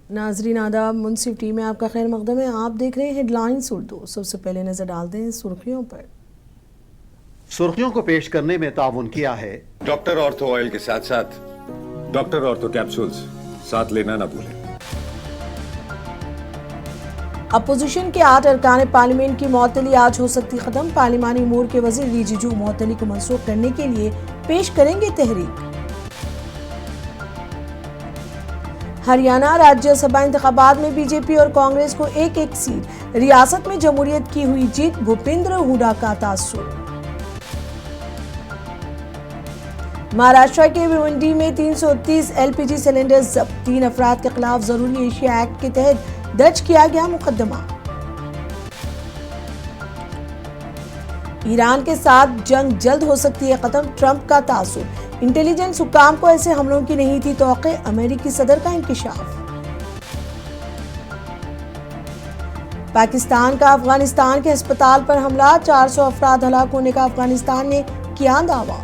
नाजरीन आदाब, मुंसिफ टी में आपका खैर मकदम है। आप देख रहे हैं हेडलाइंस उर्दू। सबसे पहले नजर डालते हैं सुर्खियों पर। सुर्खियों को पेश करने में ताउन किया है डॉक्टर ऑर्थो ऑयल के साथ साथ डॉक्टर ऑर्थो कैप्सूल्स साथ लेना ना भूलें। अपोजिशन के 8 अरकान पार्लियामेंट की मअतली आज हो सकती खत्म। पार्लिमानी उमूर के वजीर रिजिजू मअतली को मनसूख करने के लिए पेश करेंगे तहरीक। हरियाणा राज्यसभा इंतखाबात में बीजेपी और कांग्रेस को एक एक सीट। रियासत में जमहूरियत की हुई जीत, भूपेंद्र हुडा का तासुर। महाराष्ट्र के भिवंडी में 330 एलपीजी सिलेंडर जब्त। 3 अफराद के खिलाफ जरूरी एशिया एक्ट के तहत दर्ज किया गया मुकदमा। ईरान के साथ जंग जल्द हो सकती है खत्म, ट्रंप का तासुर। इंटेलिजेंस हुक्काम को ऐसे हमलों की नहीं थी तौक़े, अमेरिकी सदर का इंकिशाफ। पाकिस्तान का अफगानिस्तान के अस्पताल पर हमला, 400 अफराद हलाक होने का अफगानिस्तान ने किया दावा।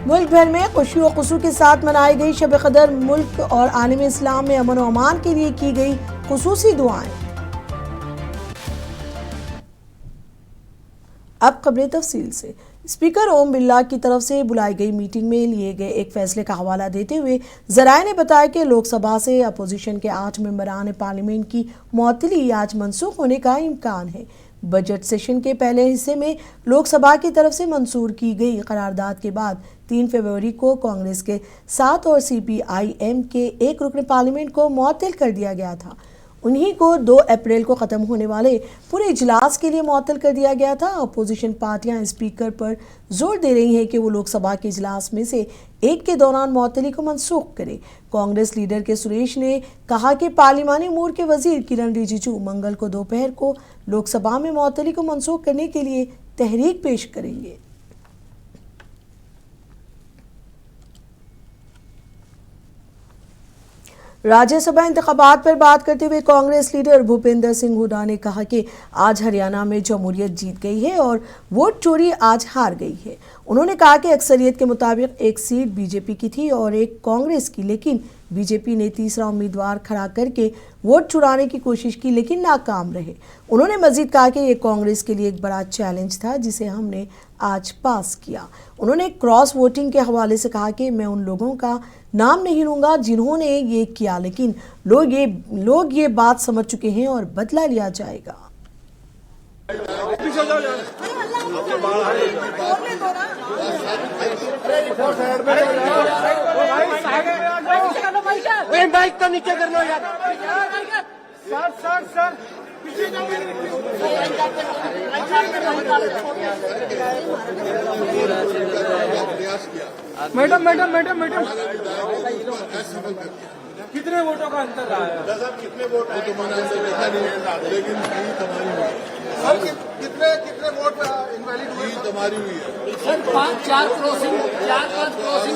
मुल्क भर में खुशी व खुशू के साथ मनाई गई शब कदर। मुल्क और आलम इस्लाम में अमन व अमान के लिए की गई खुसूसी दुआएं। अब खबरें तफसील से। स्पीकर ओम बिरला की तरफ से बुलाई गई मीटिंग में लिए गए एक फैसले का हवाला देते हुए जराये ने बताया कि लोकसभा से अपोजिशन के 8 मेंबरान पार्लियामेंट की मअतली आज मनसूख होने का इम्कान है। बजट सेशन के पहले हिस्से में लोकसभा की तरफ से मंजूर की गई करारदाद के बाद 3 फरवरी को कांग्रेस के 7 और CPIM के 1 रुकन पार्लियामेंट को मुअत्तल कर दिया गया था। उन्हीं को 2 अप्रैल को ख़त्म होने वाले पूरे इजलास के लिए मुअत्तल कर दिया गया था। अपोजिशन पार्टियां स्पीकर पर जोर दे रही हैं कि वो लोकसभा के इजलास में से एक के दौरान मुअत्तली को मनसूख करे। कांग्रेस लीडर के सुरेश ने कहा कि पार्लिमानी उमूर के वजीर किरण रिजिजू मंगल को दोपहर को लोकसभा में मुअत्तली को मनसूख करने के लिए तहरीक पेश करेंगे। राज्यसभा इंतखाबात पर बात करते हुए कांग्रेस लीडर भूपेंद्र सिंह हुड्डा ने कहा कि आज हरियाणा में जमहूरियत जीत गई है और वोट चोरी आज हार गई है। उन्होंने कहा कि अक्सरियत के मुताबिक एक सीट बीजेपी की थी और एक कांग्रेस की, लेकिन बीजेपी ने तीसरा उम्मीदवार खड़ा करके वोट चुराने की कोशिश की लेकिन नाकाम रहे। उन्होंने मजीद कहा कि ये कांग्रेस के लिए एक बड़ा चैलेंज था जिसे हमने आज पास किया। उन्होंने क्रॉस वोटिंग के हवाले से कहा कि मैं उन लोगों का नाम नहीं लूंगा जिन्होंने ये किया, लेकिन लोग ये बात समझ चुके हैं और बदला लिया जाएगा। बाइक तो नीचे कर लो यार। सर मैडम कितने वोटों का अंतर रहा है? कितने वोट देखा नहीं, लेकिन कितने वोट इनवैलिड हुई तुम्हारी हुई है सर? 4-5 क्रॉसिंग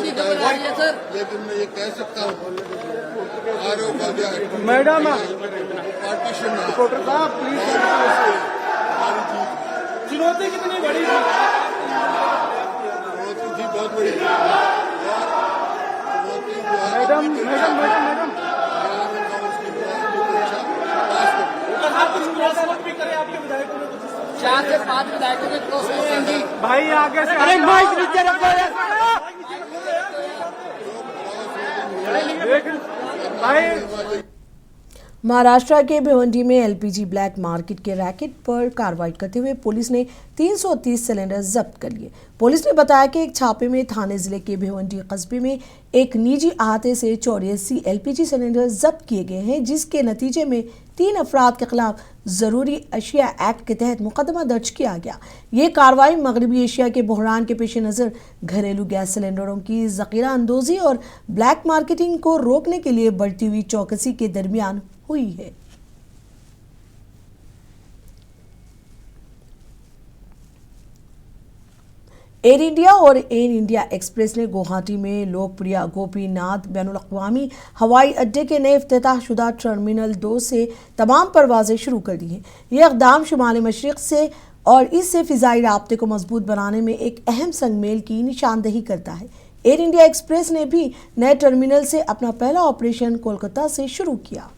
की खबर आ रही है सर। लेकिन मैं ये कह सकता हूँ मैडम पार्टीशन रिपोर्टर साहब प्लीज, चुनौती कितनी बड़ी थी? चुनौती बहुत बड़ी मैडम भी करें आपके विधायकों ने 4 से 5 विधायकों के क्रॉस होंगी भाई आगे से। अरे माइक नीचे रखो भाई। महाराष्ट्र के भिवंडी में एलपीजी ब्लैक मार्केट के रैकेट पर कार्रवाई करते हुए पुलिस ने 330 सिलेंडर जब्त कर लिए। पुलिस ने बताया कि एक छापे में थाने जिले के भिवंडी कस्बे में एक निजी अहाते से 84 एलपीजी सिलेंडर जब्त किए गए हैं, जिसके नतीजे में 3 अफराद के खिलाफ जरूरी अशिया एक्ट के तहत मुकदमा दर्ज किया गया। ये कार्रवाई मगरबी एशिया के बहरान के पेश नज़र घरेलू गैस सिलेंडरों की ज़ख़ीरा अंदोज़ी और ब्लैक मार्केटिंग को रोकने के लिए बढ़ती हुई चौकसी के दरमियान हुई है। एयर इंडिया और एयर इंडिया एक्सप्रेस ने गुवाहाटी में लोकप्रिय गोपीनाथ बैनुल-अक़वामी हवाई अड्डे के नए इफ्तिताहशुदा टर्मिनल 2 से तमाम परवाजें शुरू कर दी हैं। यह इक़दाम शुमाल मशरिक़ से और इससे फ़िज़ाई राब्ते को मजबूत बनाने में एक अहम संग मेल की निशानदही करता है। एयर इंडिया एक्सप्रेस ने भी नए टर्मिनल से अपना पहला ऑपरेशन कोलकाता से शुरू किया।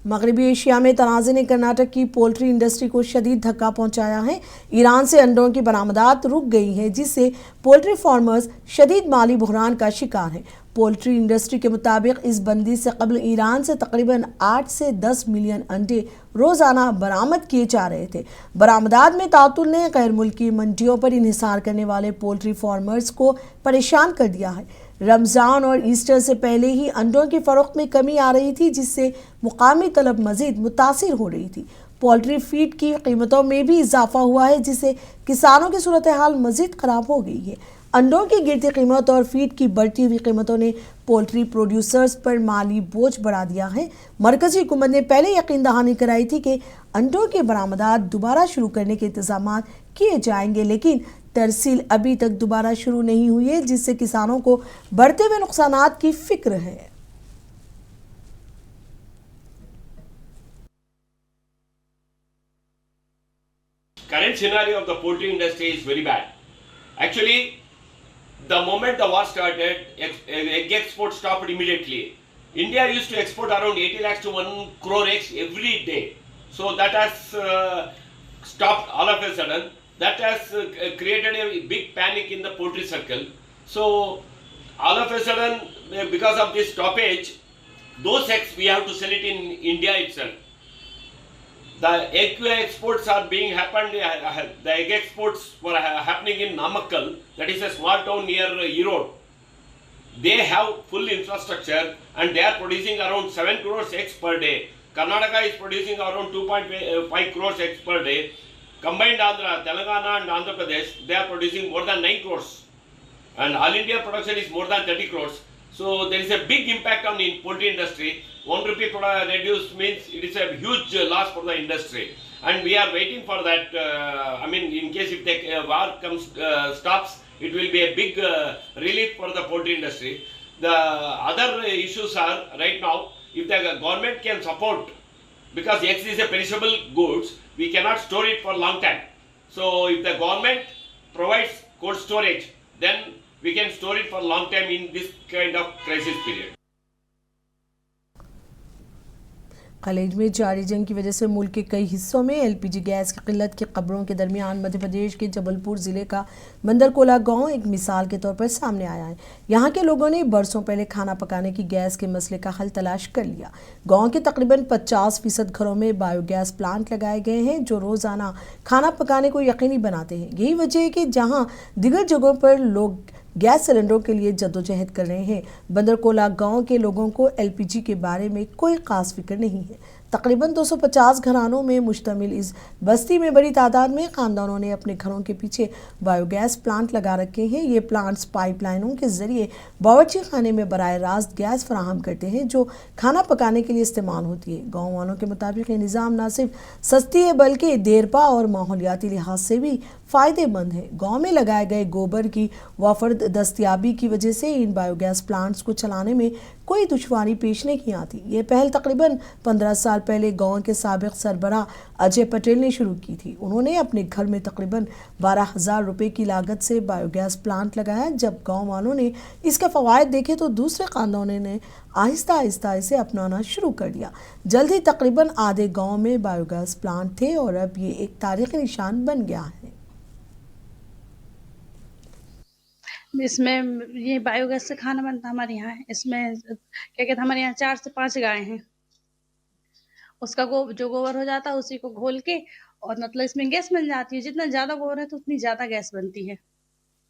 मगरबी एशिया में तनाज़े ने कर्नाटक की पोल्ट्री इंडस्ट्री को शदीद धक्का पहुंचाया है। ईरान से अंडों की बरामदात रुक गई है, जिससे पोल्ट्री फार्मर्स शदीद माली बुहरान का शिकार हैं। पोल्ट्री इंडस्ट्री के मुताबिक इस बंदी से कबल ईरान से तकरीबन 8 से 10 मिलियन अंडे रोजाना बरामद किए जा रहे थे। बरामदात में तातुल ने गैर मुल्की मंडियों पर इन्हिसार करने वाले पोल्ट्री फार्मर्स को परेशान कर दिया है। रमज़ान और ईस्टर से पहले ही अंडों की फरोख्त में कमी आ रही थी, जिससे मुकामी तलब मजीद मुतासिर हो रही थी। पोल्ट्री फीड की कीमतों में भी इजाफा हुआ है, जिससे किसानों की सूरत हाल मजीद खराब हो गई है। अंडों की गिरती कीमत और फीड की बढ़ती हुई कीमतों ने पोल्ट्री प्रोड्यूसर्स पर माली बोझ बढ़ा दिया है। मरकजी हुकूमत ने पहले यकीन दहानी कराई थी कि अंडों की बरामदात दोबारा शुरू करने के इंतजाम किए जाएंगे, लेकिन तरसील अभी तक दोबारा शुरू नहीं हुई है, जिससे किसानों को बढ़ते हुए नुकसानात की फिक्र है। Current scenario of the poultry industry is very bad. Actually, the moment the war started, egg export stopped immediately. India used to export around 80 lakhs to 1 crore eggs every day. So that has stopped all of a sudden. That has created a big panic in the poultry circle. So all of a sudden, because of this stoppage, those eggs we have to sell it in India itself. The egg exports are being happened. The egg exports were happening in Namakkal, that is a small town near Erode. They have full infrastructure and they are producing around 7 crores eggs per day. Karnataka is producing around 2.5 crores eggs per day. Combined Andhra, Telangana and Andhra Pradesh, they are producing more than 9 crores. And all India production is more than 30 crores. So there is a big impact on the poultry industry. 1 rupee reduced means it is a huge loss for the industry. And we are waiting for that. In case if the war stops, it will be a big relief for the poultry industry. The other issues are right now, if the government can support, because eggs is a perishable goods, we cannot store it for long time. So if the government provides cold storage, then we can store it for long time in this kind of crisis period. खलीज में जारी जंग की वजह से मुल्क के कई हिस्सों में एलपीजी गैस की किल्लत की खबरों के दरमियान मध्य प्रदेश के जबलपुर ज़िले का बंदरकोला गांव एक मिसाल के तौर पर सामने आया है। यहां के लोगों ने बरसों पहले खाना पकाने की गैस के मसले का हल तलाश कर लिया। गांव के तकरीबन 50% घरों में बायोगैस प्लांट लगाए गए हैं, जो रोज़ाना खाना पकाने को यकीनी बनाते हैं। यही वजह है कि जहाँ दीगर जगहों पर लोग गैस सिलेंडरों के लिए जद्दोजहद कर रहे हैं, बंदरकोला गांव के लोगों को एलपीजी के बारे में कोई खास फिक्र नहीं है। तकरीबन 250 घरानों में मुश्तमिल इस बस्ती में बड़ी तादाद में खानदानों ने अपने घरों के पीछे बायोगैस प्लांट लगा रखे हैं। ये प्लांट्स पाइपलाइनों के जरिए बावर्ची खाने में बराह रास्त गैस फराहम करते हैं, जो खाना पकाने के लिए इस्तेमाल होती है। गाँव वालों के मुताबिक ये निज़ाम न सिर्फ सस्ती है, बल्कि देरपा और माहौलियाती लिहाज से भी फ़ायदेमंद है। गाँव में लगाए गए गोबर की वाफर दस्तियाबी की वजह से इन बायोगैस प्लांट्स को चलाने में कोई दुश्वारी पेश नहीं आती। ये पहल तकरीबन 15 साल पहले गांव के साबिक सरबराह अजय पटेल ने शुरू की थी। उन्होंने अपने घर में तकरीबन 12,000 रुपए की लागत से बायोगैस प्लांट लगाया। जब गांव वालों ने इसके फ़वाइद देखे तो दूसरे खानदानों ने आहिस्ता आहिस्ता इसे अपनाना शुरू कर दिया। जल्द ही तकरीबन आधे गाँव में बायोगैस प्लांट थे और अब ये एक तारीखी निशान बन गया है। इसमें ये बायोगैस से खाना बनता हमारे यहाँ है। इसमें क्या कहते हैं, हमारे यहाँ 4 से 5 गाय हैं। उसका जो गोबर हो जाता है उसी को घोल के और मतलब इसमें गैस बन जाती है। जितना ज्यादा गोबर है तो उतनी ज्यादा गैस बनती है।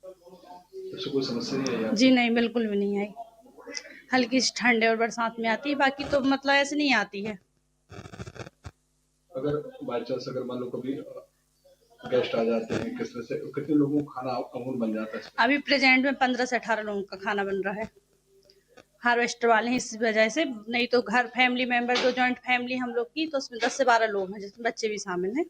तो कोई समस्या नहीं आई? जी नहीं, बिल्कुल भी नहीं आई। हल्की सी ठंड और बरसात में आती है, बाकी तो मतलब ऐसे नहीं आती है। अगर बाई चांस अगर मान लो कभी गेस्ट आ जाते हैं, किस तरह से कितने लोगों को खाना अमूल बन जाता है? अभी प्रेजेंट में 15 से 18 लोगों का खाना बन रहा है। हार्वेस्टर वाले हैं इस वजह से, नहीं तो घर फैमिली मेंबर जो जॉइंट फैमिली हम लोग की, तो उसमें 10 से 12 लोग हैं, जिसमें बच्चे भी शामिल हैं।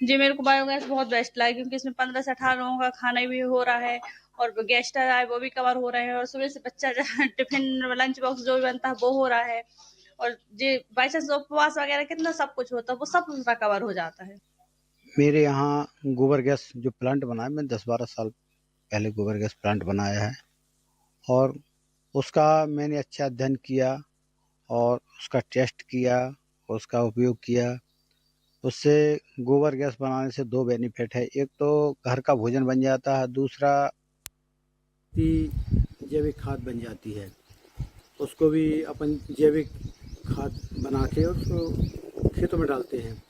जी मेरे को बायोगैस बहुत बेस्ट लगा, क्योंकि इसमें 15 से 18 लोगों का खाना भी हो रहा है और गेस्ट आए वो भी कवर हो रहे हैं, और सुबह से बच्चा टिफिन लंच बॉक्स जो भी बनता है वो हो रहा है। और जे बाई चांस उपवास वगैरह कितना सब कुछ होता है वो सब उनका कवर हो जाता है। मेरे यहाँ गोबर गैस जो प्लांट बना है, मैंने 10-12 साल पहले गोबर गैस प्लांट बनाया है और उसका मैंने अच्छा अध्ययन किया और उसका टेस्ट किया, उसका उपयोग किया। उससे गोबर गैस बनाने से 2 बेनिफिट है। एक तो घर का भोजन बन जाता है, दूसरा जैविक खाद बन जाती है। उसको भी अपन जैविक खाद बना के उसको खेतों में डालते हैं।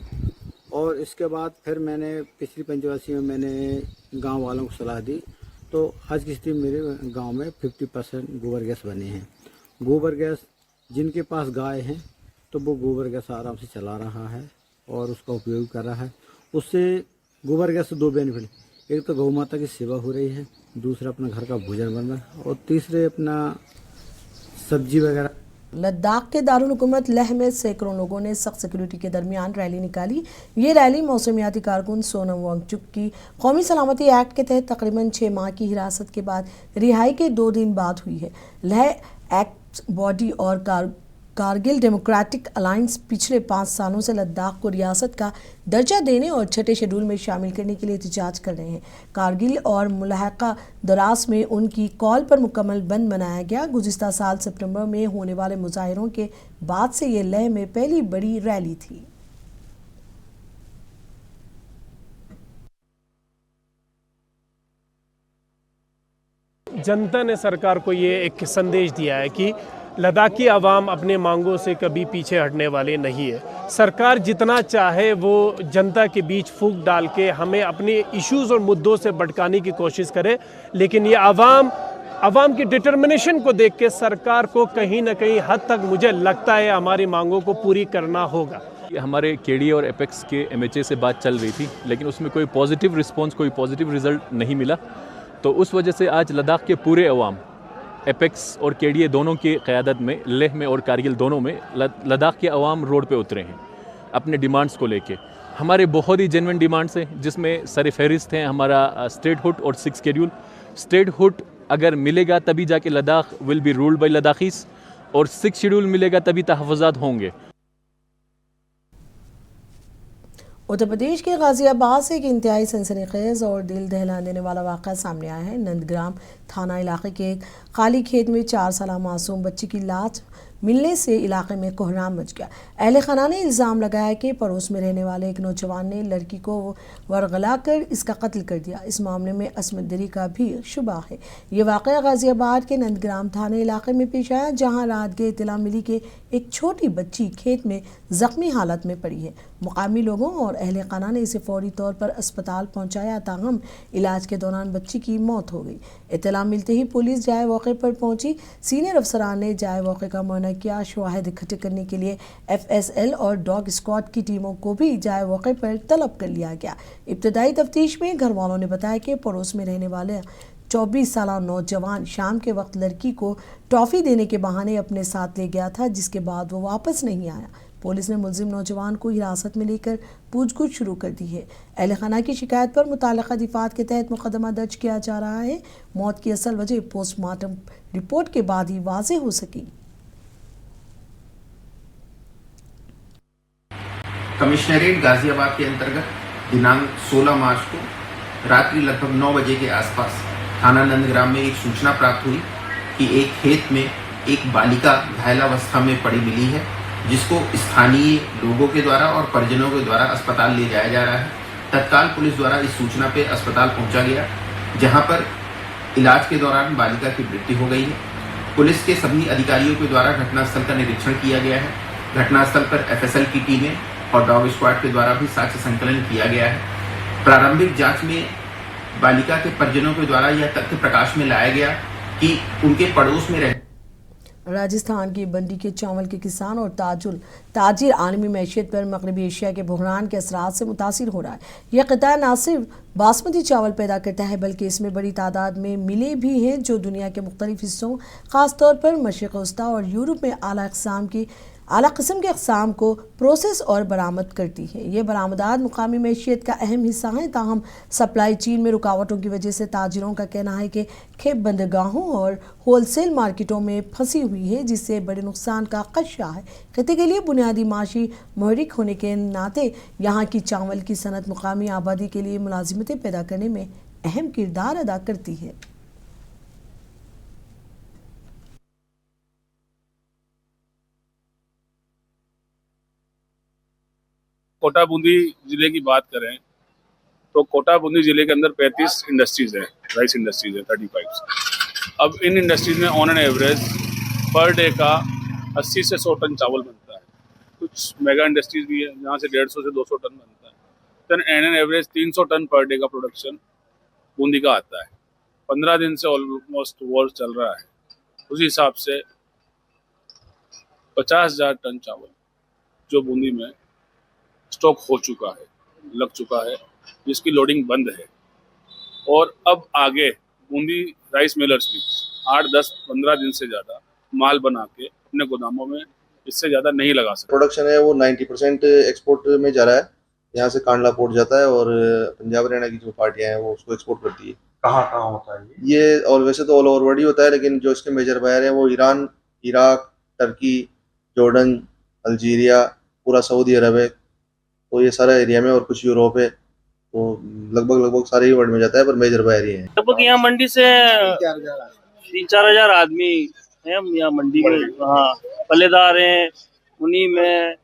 और इसके बाद फिर मैंने पिछली पंचवार्षिक में मैंने गांव वालों को सलाह दी, तो आज की स्थिति में मेरे गांव में 50% गोबर गैस बने हैं। गोबर गैस जिनके पास गाय हैं तो वो गोबर गैस आराम से चला रहा है और उसका उपयोग कर रहा है। उससे गोबर गैस से 2 बेनिफिट, एक तो गौ माता की सेवा हो रही है, दूसरा अपना घर का भोजन बन रहा है और तीसरे अपना सब्जी वगैरह। लद्दाख के दारुल हुकूमत लेह में सैकड़ों लोगों ने सख्त सिक्योरिटी के दरमियान रैली निकाली। ये रैली मौसमियाती कारकुन सोनम वांगचुक की कौमी सलामती एक्ट के तहत तकरीबन 6 माह की हिरासत के बाद रिहाई के 2 दिन बाद हुई है। लेह एक्ट बॉडी और कारगिल डेमोक्रेटिक अलायंस पिछले 5 सालों से लद्दाख को रियासत का दर्जा देने और छठे शेड्यूल में शामिल करने के लिए एहतजाज कर रहे हैं। कारगिल और मुलाहका दरास में उनकी कॉल पर मुकम्मल बंद बनाया गया। गुज़िश्ता साल सितंबर में होने वाले मुजाहिरों के बाद से ये लेह में पहली बड़ी रैली थी। जनता ने सरकार को ये एक संदेश दिया है कि लद्दाख की आवाम अपने मांगों से कभी पीछे हटने वाले नहीं है। सरकार जितना चाहे वो जनता के बीच फूंक डाल के हमें अपने इश्यूज़ और मुद्दों से भटकाने की कोशिश करे, लेकिन ये आवाम की डिटर्मिनेशन को देख के सरकार को कहीं ना कहीं हद तक मुझे लगता है हमारी मांगों को पूरी करना होगा। हमारे केडीए और एपेक्स के एमएचए से बात चल रही थी, लेकिन उसमें कोई पॉजिटिव रिस्पॉन्स, कोई पॉजिटिव रिजल्ट नहीं मिला। तो उस वजह से आज लद्दाख के पूरे अवाम, एपेक्स और केडीए दोनों की क़यादत में, लेह में और कारगिल दोनों में लद्दाख के अवाम रोड पे उतरे हैं अपने डिमांड्स को लेके। हमारे बहुत ही जेन्युइन डिमांड्स हैं, जिसमें सर फहरिस्त हैं हमारा स्टेटहुड और 6 शेड्यूल। स्टेटहुड अगर मिलेगा तभी जाके Ladakh will be ruled by Ladakhis, और 6 शेड्यूल मिलेगा तभी तहफ़्फ़ुज़ात होंगे। उत्तर प्रदेश के गाजियाबाद से एक इंतहाई सनसनीखेज और दिल दहला देने वाला वाक़या सामने आया है। नंदग्राम थाना इलाके के एक खाली खेत में 4 साल मासूम बच्ची की लाश मिलने से इलाके में कोहराम मच गया। अहले खाना ने इल्ज़ाम लगाया कि पड़ोस में रहने वाले एक नौजवान ने लड़की को वरगला कर इसका कत्ल कर दिया। इस मामले में असमत दरी का भी शुबा है। ये वाक़या गाजियाबाद के नंदग्राम थाने इलाके में पेश आया, जहां रात के इत्तला मिली कि एक छोटी बच्ची खेत में ज़ख्मी हालत में पड़ी है। मुकामी लोगों और अहले खाना ने इसे फौरी तौर पर अस्पताल पहुँचाया, ताहम इलाज के दौरान बच्ची की मौत हो गई। इत्तला मिलते ही पुलिस जाए मौके पर पहुंची। सीनियर अफसरान ने जाए मौके का मुआयना किया। शवाहिद इकट्ठे करने के लिए FSL और डॉग स्क्वाड की टीमों को भी जाए मौके पर तलब कर लिया गया। इब्तदाई तफ्तीश में घर वालों ने बताया कि पड़ोस में रहने वाले 24 साल नौजवान शाम के वक्त लड़की को टॉफ़ी देने के बहाने अपने साथ ले गया था, जिसके बाद वो वापस नहीं आया। पुलिस ने मुलजिम नौजवान को हिरासत में लेकर पूछगछ शुरू कर दी है। अहले खाना की शिकायत पर मुताल्लिका दिफात के तहत मुकदमा दर्ज किया जा रहा है। मौत की असल वजह पोस्टमार्टम रिपोर्ट के बाद ही वाज़ेह हो सकेगी। कमिश्नरेट गाजियाबाद के अंतर्गत दिनांक 16 मार्च को रात्रि लगभग 9 बजे के आसपास थाना नंदग्राम में एक सूचना प्राप्त हुई कि एक खेत में एक बालिका घायलावस्था में पड़ी मिली है, जिसको स्थानीय लोगों के द्वारा और परिजनों के द्वारा अस्पताल ले जाया जा रहा है। तत्काल पुलिस द्वारा इस सूचना पे अस्पताल पहुंचा गया, जहां पर इलाज के दौरान बालिका की मृत्यु हो गई है। पुलिस के सभी अधिकारियों के द्वारा घटनास्थल का निरीक्षण किया गया है। घटनास्थल पर FSL की टीमें और डॉग स्क्वाड के द्वारा भी साक्ष्य संकलन किया गया है। प्रारंभिक जांच में बालिका के परिजनों के द्वारा यह तथ्य प्रकाश में लाया गया कि उनके पड़ोस में रह राजस्थान की मंडी के चावल के किसान और ताजिर आलमी मैशियत पर मगरबी एशिया के बहरान के असरात से मुतासिर हो रहा है। यह क़िता न सिर्फ बासमती चावल पैदा करता है, बल्कि इसमें बड़ी तादाद में मिलें भी हैं जो दुनिया के मुख्तलिफ हिस्सों, ख़ास तौर पर मशरिक़ वस्ता और यूरोप में आला अक़साम की आला किस्म के अक़साम को प्रोसेस और बरामद करती है। ये बरामदात मुकामी मैशियत का अहम हिस्सा हैं, ताहम सप्लाई चेन में रुकावटों की वजह से ताजिरों का कहना है कि खेप बंदरगाहों और होलसेल मार्केटों में फंसी हुई है, जिससे बड़े नुकसान का खदशा है। खत्ते के लिए बुनियादी माशी महरिक होने के नाते यहाँ की चावल की सनत मुकामी आबादी के लिए मुलाजिमतें पैदा करने में अहम किरदार अदा करती है। कोटा बूंदी जिले की बात करें तो कोटा बूंदी जिले के अंदर 35 इंडस्ट्रीज है, राइस इंडस्ट्रीज है 35। अब इन इंडस्ट्रीज में ऑन एन एवरेज पर डे का 80 से 100 टन चावल बनता है। कुछ मेगा इंडस्ट्रीज भी है जहाँ से 150 से 200 टन बनता है। Then an average 300 ton per day का प्रोडक्शन बूंदी का आता है। 15 दिन से ऑलमोस्ट वॉर चल रहा है। उसी हिसाब से 50,000 टन चावल जो बूंदी में स्टॉक हो चुका है, लग चुका है, जिसकी लोडिंग बंद है। और अब आगे बूंदी राइस मिलर्स भी 8, 10, 15 दिन से ज़्यादा माल बना के अपने गोदामों में इससे ज़्यादा नहीं लगा सकते। प्रोडक्शन है वो 90% एक्सपोर्ट में जा रहा है। यहाँ से कांडला पोर्ट जाता है और पंजाब हरियाणा की जो पार्टियां हैं वो उसको एक्सपोर्ट करती है। कहाँ होता है ये? और वैसे तो ऑल ओवर वर्ल्ड ही होता है, लेकिन जो इसके मेजर बायर हैं वो Iran, Iraq, Turkey, Jordan, Algeria, पूरा सऊदी अरब है। तो ये सारा एरिया में और कुछ यूरोप है। तो लगभग सारे ही वर्ल्ड में जाता है, पर मेजर बायर ही है। लगभग यहाँ मंडी से 3-4 हजार आदमी हैं यहाँ मंडी में। हाँ, पल्लेदार हैं उन्हीं में।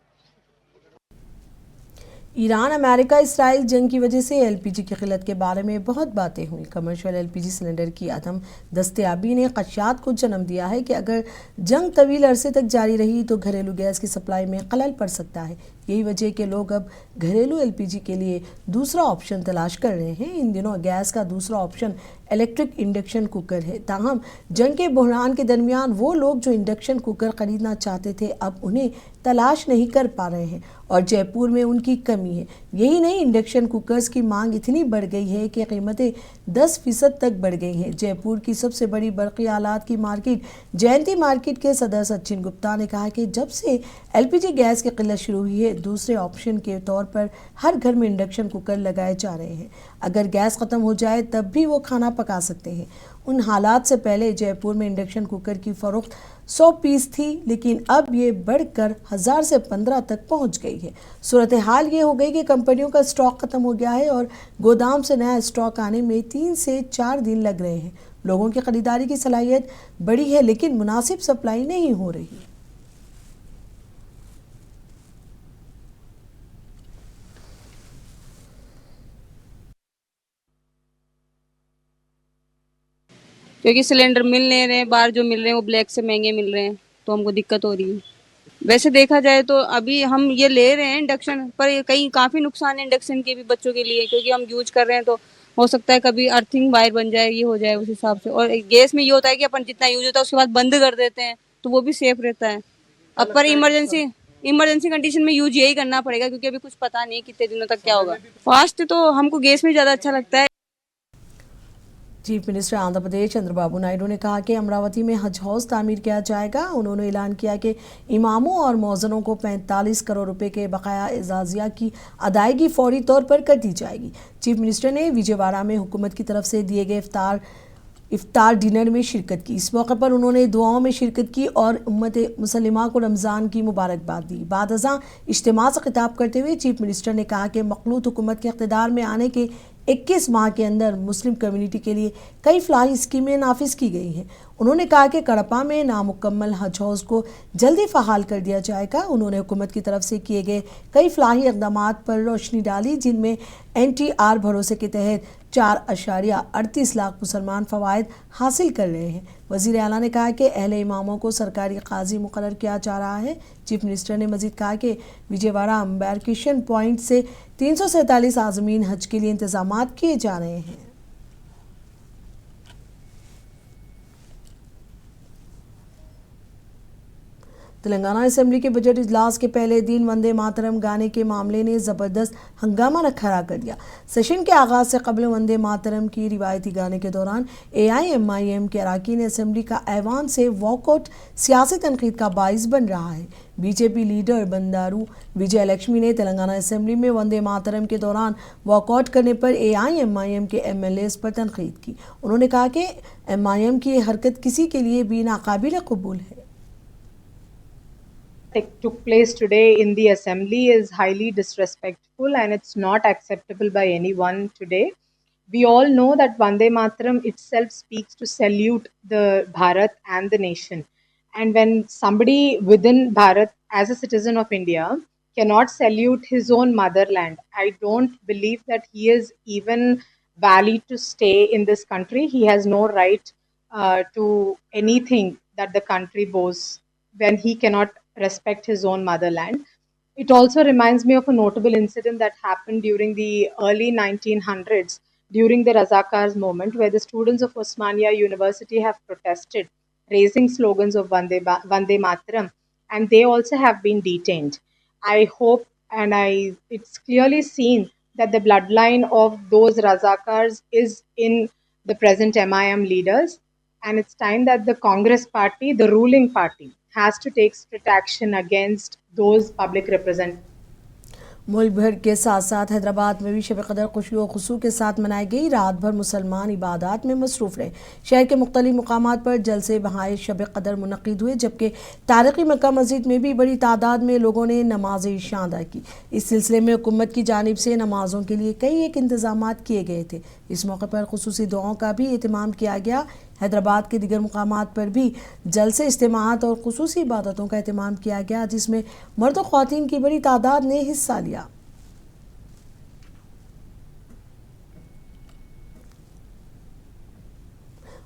ईरान अमेरिका इसराइल जंग की वजह से एलपीजी की किल्लत के बारे में बहुत बातें हुई। कमर्शियल एलपीजी सिलेंडर की अदम दस्तयाबी ने खदशात को जन्म दिया है कि अगर जंग तवील अरसे तक जारी रही तो घरेलू गैस की सप्लाई में खलल पड़ सकता है। यही वजह कि लोग अब घरेलू एलपीजी के लिए दूसरा ऑप्शन तलाश कर रहे हैं। इन दिनों गैस का दूसरा ऑप्शन इलेक्ट्रिक इंडक्शन कुकर है। ताहम जंग के बहरान के दरमियान वो लोग जो इंडक्शन कुकर खरीदना चाहते थे अब उन्हें तलाश नहीं कर पा रहे हैं और जयपुर में उनकी कमी है। यही नहीं, इंडक्शन कुकर्स की मांग इतनी बढ़ गई है कि कीमतें 10% तक बढ़ गई हैं। जयपुर की सबसे बड़ी बरक़ी आलात की मार्केट जयंती मार्केट के सदर सचिन गुप्ता ने कहा कि जब से एलपीजी गैस की किल्लत शुरू हुई है दूसरे ऑप्शन के तौर पर हर घर में इंडक्शन कुकर लगाए जा रहे हैं। अगर गैस ख़त्म हो जाए तब भी वो खाना पका सकते हैं। उन हालात से पहले जयपुर में इंडक्शन कुकर की फ़रोख्त 100 पीस थी, लेकिन अब ये बढ़कर 1000 से 15 तक पहुंच गई है। सूरत हाल ये हो गई कि कंपनियों का स्टॉक ख़त्म हो गया है और गोदाम से नया स्टॉक आने में 3 से 4 दिन लग रहे हैं। लोगों की ख़रीदारी की सलाहियत बड़ी है, लेकिन मुनासिब सप्लाई नहीं हो रही। क्योंकि सिलेंडर मिल नहीं रहे हैं, बाहर जो मिल रहे हैं वो ब्लैक से महंगे मिल रहे हैं, तो हमको दिक्कत हो रही है। वैसे देखा जाए तो अभी हम ये ले रहे हैं इंडक्शन, पर कहीं काफ़ी नुकसान है इंडक्शन के भी बच्चों के लिए, क्योंकि हम यूज कर रहे हैं तो हो सकता है कभी अर्थिंग वायर बन जाए, ये हो जाए उस हिसाब से। और गैस में ये होता है कि अपन जितना यूज होता है उसके बाद बंद कर देते हैं, तो वो भी सेफ रहता है। अब पर इमरजेंसी कंडीशन में यूज यही करना पड़ेगा, क्योंकि अभी कुछ पता नहीं कितने दिनों तक क्या होगा। फास्ट तो हमको गैस में ज़्यादा अच्छा लगता है। चीफ मिनिस्टर आंध्र प्रदेश चंद्रबाबू नायडू ने कहा कि अमरावती में हज हाउस तामीर किया जाएगा। उन्होंने ऐलान किया कि इमामों और मौज़नों को 45 करोड़ रुपए के बकाया एजाजिया की अदायगी फौरी तौर पर कर दी जाएगी। चीफ मिनिस्टर ने विजयवाड़ा में हुकूमत की तरफ से दिए गए इफ्तार डिनर में शिरकत की। इस मौके पर उन्होंने दुआओं में शिरकत की और उम्मत मुसलिमा को रमज़ान की मुबारकबाद दी। बाद अज़ां इज्तिमा से खिताब करते हुए चीफ मिनिस्टर ने कहा कि मखलूत हुकूमत के इक़्तिदार में आने के 21 माह के अंदर मुस्लिम कम्युनिटी के लिए कई फलाही स्कीमें नाफिज की गई हैं। उन्होंने कहा कि कड़पा में नामुकम्मल हज हाउस को जल्दी फ़हाल कर दिया जाएगा। उन्होंने हुकूमत की तरफ से किए गए कई फलाही इक़दामात पर रोशनी डाली, जिनमें NTR भरोसे के तहत 4.38 लाख मुसलमान फ़वाइद हासिल कर रहे हैं। वज़ीर आला ने कहा कि अहले इमामों को सरकारी काजी मुकर्रर किया जा रहा है। चीफ मिनिस्टर ने मज़ीद कहा कि विजयवाड़ा एम्बार्केशन पॉइंट से 347 आज़मीन हज के लिए इंतज़ामात किए जा रहे हैं। तेलंगाना असेंबली के बजट इजलास के पहले दिन वंदे मातरम गाने के मामले ने जबरदस्त हंगामा खड़ा कर दिया। सेशन के आगाज से कबल वंदे मातरम की रिवायती गाने के दौरान AIMIM के अरकान असेंबली का ऐवान से वॉकआउट सियासी तनकीद का बाइस बन रहा है। बीजेपी लीडर बंदारू विजय लक्ष्मी ने तेलंगाना असेंबली में वंदे मातरम के दौरान वॉकआउट करने पर AIMIM के MLAs पर तनकीद की। उन्होंने कहा कि MIM की यह हरकत किसी के लिए भी नाकाबिल कबूल है। Took place today in the assembly is highly disrespectful and it's not acceptable by anyone today. We all know that Vande Mataram itself speaks to salute the Bharat and the nation. And when somebody within Bharat as a citizen of India cannot salute his own motherland, I don't believe that he is even valid to stay in this country. He has no right to anything that the country boasts when he cannot respect his own motherland. It also reminds me of a notable incident that happened during the early 1900s during the Razakars movement, where the students of Osmania University have protested, raising slogans of Vande Mataram, and they also have been detained. I hope and it's clearly seen that the bloodline of those Razakars is in the present MIM leaders, and it's time that the Congress party, the ruling party, has to take strict action against those public representatives. मुल्क भर के साथ साथ हैदराबाद में भी शब कदर खुशी और खुशू के साथ मनाई गई। रात भर मुसलमान इबादत में मसरूफ़ रहे। शहर के मुख्तलिफ मुकामात पर जलसे बहाए शब कदर मुनक़िद हुए, जबकि तारीख़ी मक्का मस्जिद में भी बड़ी तादाद में लोगों ने नमाज इशा अदा की। इस सिलसिले में हुकूमत की जानिब से नमाज़ों के लिए कई एक इंतज़ाम किए गए थे। इस मौके पर खुसूसी दुआओं का भी एहतमाम किया गया। हैदराबाद के दीगर मुकामात पर भी जलसे, इज्तिमाअत और खुसूसी इबादतों का एहतमाम किया गया, जिसमें मर्द और ख़वातीन की बड़ी तादाद ने हिस्सा लिया।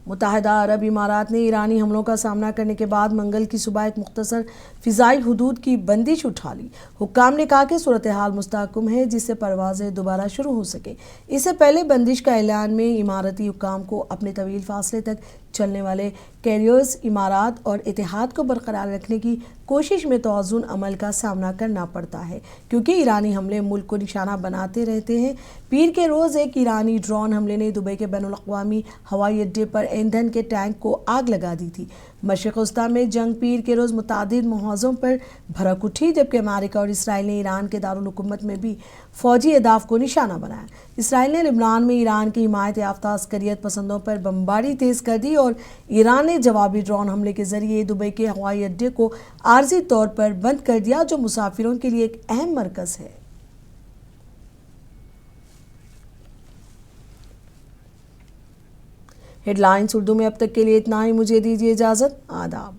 मुत्तहिदा अरब इमारात ने ईरानी हमलों का सामना करने के बाद मंगल की सुबह एक मुख्तसर फ़िज़ाई हुदूद की बंदिश उठा ली। हुक्काम ने कहा कि सूरत हाल मुस्तहकम है, जिससे परवाज़ें दोबारा शुरू हो सके। इससे पहले बंदिश का ऐलान में इमारती हुक्काम को अपने तवील फासले तक चलने वाले कैरियर्स, इमारात और इतिहाद को बरकरार रखने की कोशिश में तवाज़ुन अमल का सामना करना पड़ता है, क्योंकि ईरानी हमले मुल्क को निशाना बनाते रहते हैं। पीर के रोज़ एक ईरानी ड्रोन हमले ने दुबई के बैनुल-अक़वामी हवाई अड्डे पर ईंधन के टैंक को आग लगा दी थी। मशरिक़ वस्ता में जंग पीर के रोज़ मुतादिद मुहाज़ों पर भड़क उठी, जबकि अमेरिका और इसराइल ने ईरान के दारुल हुकूमत में भी फ़ौजी अहदाफ को निशाना बनाया। इसराइल ने लिबनान में ईरान की हिमायत याफ्ता अस्करियत पसंदों पर बमबारी तेज़ कर दी और ईरान ने जवाबी ड्रोन हमले के ज़रिए दुबई के हवाई अड्डे को आर्जी तौर पर बंद कर दिया, जो मुसाफिरों के लिए एक अहम मरकज़ है। हेडलाइंस उर्दू में अब तक के लिए इतना ही। मुझे दीजिए इजाज़त। आदाब।